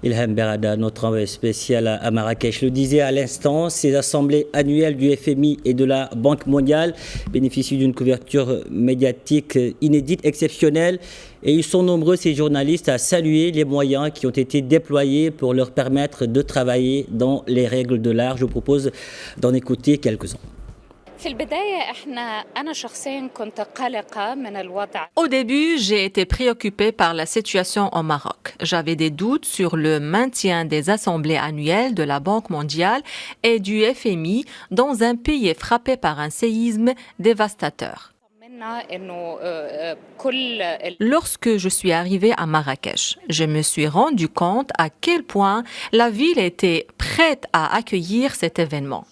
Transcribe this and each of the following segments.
Ilham Berada, notre envoyé spécial à Marrakech, le disait à l'instant, ces assemblées annuelles du FMI et de la Banque mondiale bénéficient d'une couverture médiatique inédite, exceptionnelle. Et ils sont nombreux, ces journalistes, à saluer les moyens qui ont été déployés pour leur permettre de travailler dans les règles de l'art. Je vous propose d'en écouter quelques-uns. Au début, j'ai été préoccupée par la situation au Maroc. J'avais des doutes sur le maintien des assemblées annuelles de la Banque mondiale et du FMI dans un pays frappé par un séisme dévastateur. Lorsque je suis arrivée à Marrakech, je me suis rendu compte à quel point la ville était prête à accueillir cet événement.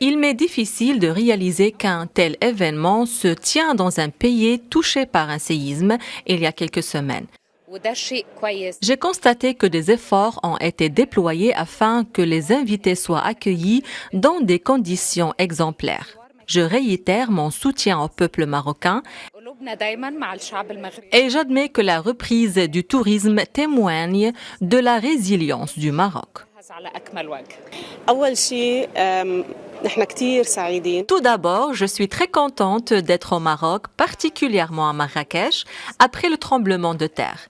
Il m'est difficile de réaliser qu'un tel événement se tient dans un pays touché par un séisme il y a quelques semaines. J'ai constaté que des efforts ont été déployés afin que les invités soient accueillis dans des conditions exemplaires. Je réitère mon soutien au peuple marocain et j'admets que la reprise du tourisme témoigne de la résilience du Maroc. Tout d'abord, je suis très contente d'être au Maroc, particulièrement à Marrakech, après le tremblement de terre.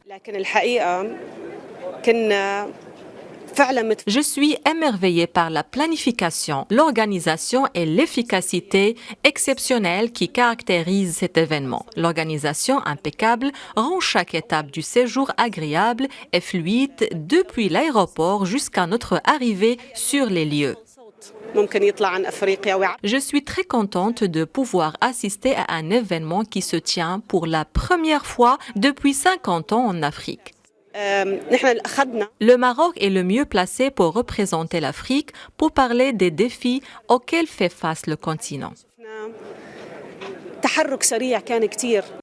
Je suis émerveillée par la planification, l'organisation et l'efficacité exceptionnelle qui caractérisent cet événement. L'organisation impeccable rend chaque étape du séjour agréable et fluide depuis l'aéroport jusqu'à notre arrivée sur les lieux. Je suis très contente de pouvoir assister à un événement qui se tient pour la première fois depuis 50 ans en Afrique. Le Maroc est le mieux placé pour représenter l'Afrique pour parler des défis auxquels fait face le continent.